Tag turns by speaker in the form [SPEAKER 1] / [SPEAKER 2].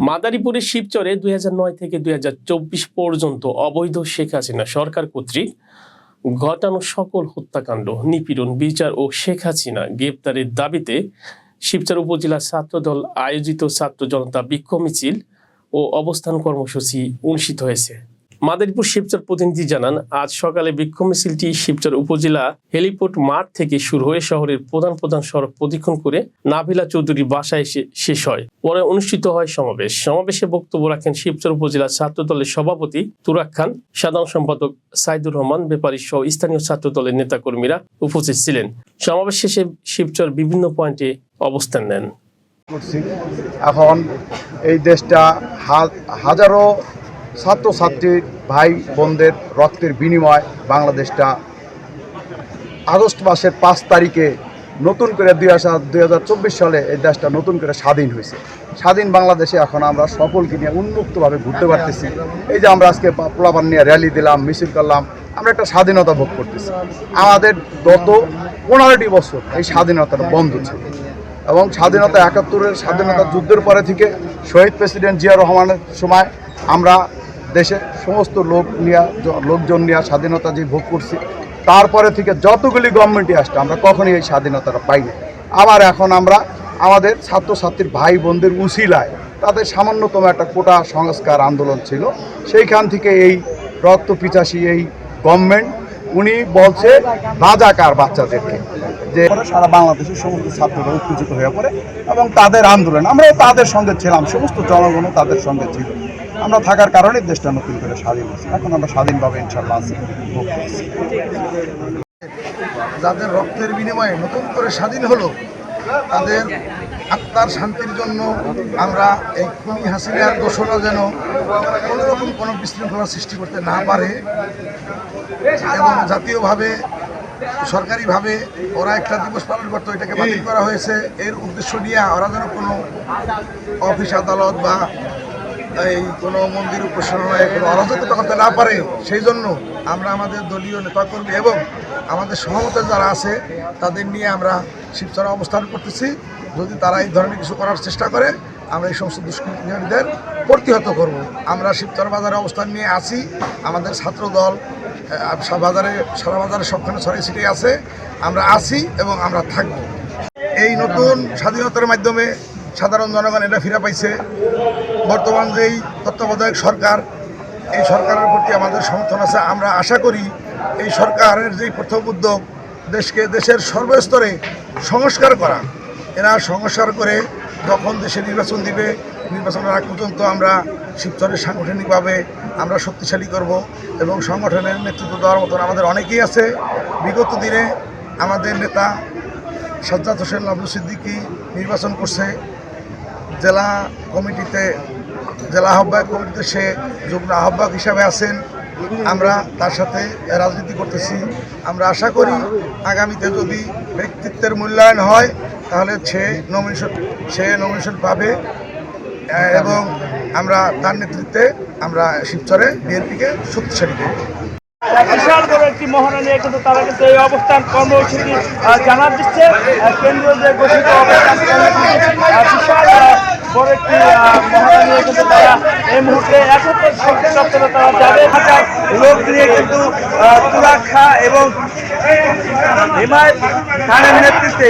[SPEAKER 1] মাদারীপুরের শিবচরে 2009 থেকে 2024 পর্যন্ত অবৈধ শেখ হাসিনা সরকার কর্তৃক ঘটানো সকল হত্যাকাণ্ড, নিপীড়ন, বিচার ও শেখ হাসিনা গ্রেপ্তারের দাবিতে শিবচর উপজেলা ছাত্রদল আয়োজিত ছাত্র জনতা বিক্ষোভ মিছিল ও অবস্থান কর্মসূচি অনুষ্ঠিত হয়েছে। মাদারীপুর শিবচর প্রতিনিধি জানান, আজ সকালে বিক্ষোভ মিছিলটি শিবচর উপজেলা হেলিপোর্ট মাঠ থেকে শুরু হয়ে শহরের প্রধান সড়ক প্রদক্ষিণ করে নাভিলা চৌধুরীর বাসায় এসে শেষ হয়। পরে অনুষ্ঠিত হয় সমাবেশে বক্তব্য রাখেন শিবচর উপজেলা ছাত্র দলের সভাপতি তুরাক খান, সাধারণ সম্পাদক সাইদুর রহমান ব্যাপারী সহ স্থানীয় ছাত্র দলের নেতাকর্মীরা উপস্থিত ছিলেন। সমাবেশ শেষে শিবচর বিভিন্ন পয়েন্টে অবস্থান নেন।
[SPEAKER 2] এখন এই দেশটা হাজারো ছাত্রছাত্রীর ভাই বোনদের রক্তের বিনিময় বাংলাদেশটা আগস্ট মাসের 5 তারিখে নতুন করে 2024 সালে এই দেশটা নতুন করে স্বাধীন হয়েছে। স্বাধীন বাংলাদেশে এখন আমরা সকলকে নিয়ে উন্মুক্তভাবে ঘুরতে পারতেছি। এই যে আমরা আজকে পোলাপান নিয়ে র্যালি দিলাম, মিছিল করলাম, আমরা একটা স্বাধীনতা ভোগ করতেছি। আমাদের গত 15টি বছর এই স্বাধীনতাটা বন্ধ ছিল এবং স্বাধীনতা 71-এর স্বাধীনতা যুদ্ধের পরে থেকে শহীদ প্রেসিডেন্ট জিয়া রহমানের সময় আমরা দেশের সমস্ত লোকজন নিয়ে স্বাধীনতা যে ভোগ করছি, তারপরে থেকে যতগুলি গভর্নমেন্টই আসছে আমরা কখনই এই স্বাধীনতাটা পাইনি। আবার এখন আমরা আমাদের ছাত্রছাত্রীর ভাই বোনদের উসিলায় তাদের সামান্যতম একটা কোটা সংস্কার আন্দোলন ছিল, সেইখান থেকে এই রক্ত পিচাসী এই গভর্নমেন্ট উনি বলছে রাজাকার বাচ্চাদেরকে, যে সারা বাংলাদেশের সমস্ত ছাত্ররা উত্তেজিত হয়ে পড়ে এবং তাদের আন্দোলন আমরাও তাদের সঙ্গে ছিলাম, সমস্ত জনগণও তাদের সঙ্গে ছিল। আমরা থাকার কারণে দেশটা নতুন করে স্বাধীন হয়েছে। এখন আমরা স্বাধীনভাবে ইনশাআল্লাহ আছি, ভোগ করছি।
[SPEAKER 3] যাদের রক্তের বিনিময়ে নতুন করে স্বাধীন হলো, তাদের আত্মার শান্তির জন্য আমরা এই খুনি হাসিনার দোষরা যেন কোনোরকম কোনো বিশৃঙ্খলা সৃষ্টি করতে না পারে এবং জাতীয়ভাবে সরকারিভাবে ওরা একটা দিবস পালন করতো, এটাকে বাতিল করা হয়েছে। এর উদ্দেশ্য নিয়ে ওরা যেন কোনো অফিস আদালত বা এই কোনো মন্দির উপাসনালয়ে কোনো অরাজকতা করতে না পারে, সেই জন্য আমরা আমাদের দলীয় নেতাকর্মী এবং আমাদের সহমতে যারা আছে তাদের নিয়ে আমরা শিবচরে অবস্থান করতেছি। যদি তারা এই ধরনের কিছু করার চেষ্টা করে আমরা এই সমস্ত দুষ্কৃতিকারীদের প্রতিহত করব। আমরা শিবচর বাজারে অবস্থান নিয়ে আছি, আমাদের ছাত্র দল সারা বাজারে সবখানে ছড়িয়ে ছিটিয়ে আছে, আমরা আছি এবং আমরা থাকব। এই নতুন স্বাধীনতার মাধ্যমে সাধারণ জনগণ এটা ফিরে পাইছে। বর্তমান যেই তত্ত্বাবধায়ক সরকার, এই সরকারের প্রতি আমাদের সমর্থন আছে। আমরা আশা করি এই সরকারের যেই প্রথম উদ্যোগ দেশের সর্বস্তরে সংস্কার করা, এরা সংস্কার করে যখন দেশে নির্বাচন দিবে, নির্বাচনের আগ পর্যন্ত আমরা শিবচরের সাংগঠনিকভাবে আমরা শক্তিশালী করব এবং সংগঠনের নেতৃত্ব দেওয়ার মতন আমাদের অনেকেই আছে। বিগত দিনে আমাদের নেতা সাজ্জাদ হোসেন লাবলু সিদ্দিকী নির্বাচন করছে জেলা আহ্বায়ক কমিটিতে, সে যুগ্ম আহ্বায়ক হিসাবে আছেন। আমরা তার সাথে রাজনীতি করতেছি। আমরা আশা করি আগামীতে যদি ব্যক্তিত্বের মূল্যায়ন হয় তাহলে সে নমিনেশন পাবে এবং আমরা তার নেতৃত্বে আমরা শিবচরে বিএনপিকে শক্তিশালী করব।
[SPEAKER 4] বিশাল বড় একটি মহড়া নিয়ে কিন্তু তারা কিন্তু এই অবস্থান কর্মসূচি জানান দিচ্ছে। কেন্দ্রীয় যে ঘোষিত অবস্থান বিশাল বড় একটি মহড়া নিয়ে কিন্তু তারা এই মুহূর্তে 71 শক্তি দপ্তরে তারা যাবে। হাজার লোক নিয়ে কিন্তু তুরাক খা এবং হিমায়ত খানের নেতৃত্বে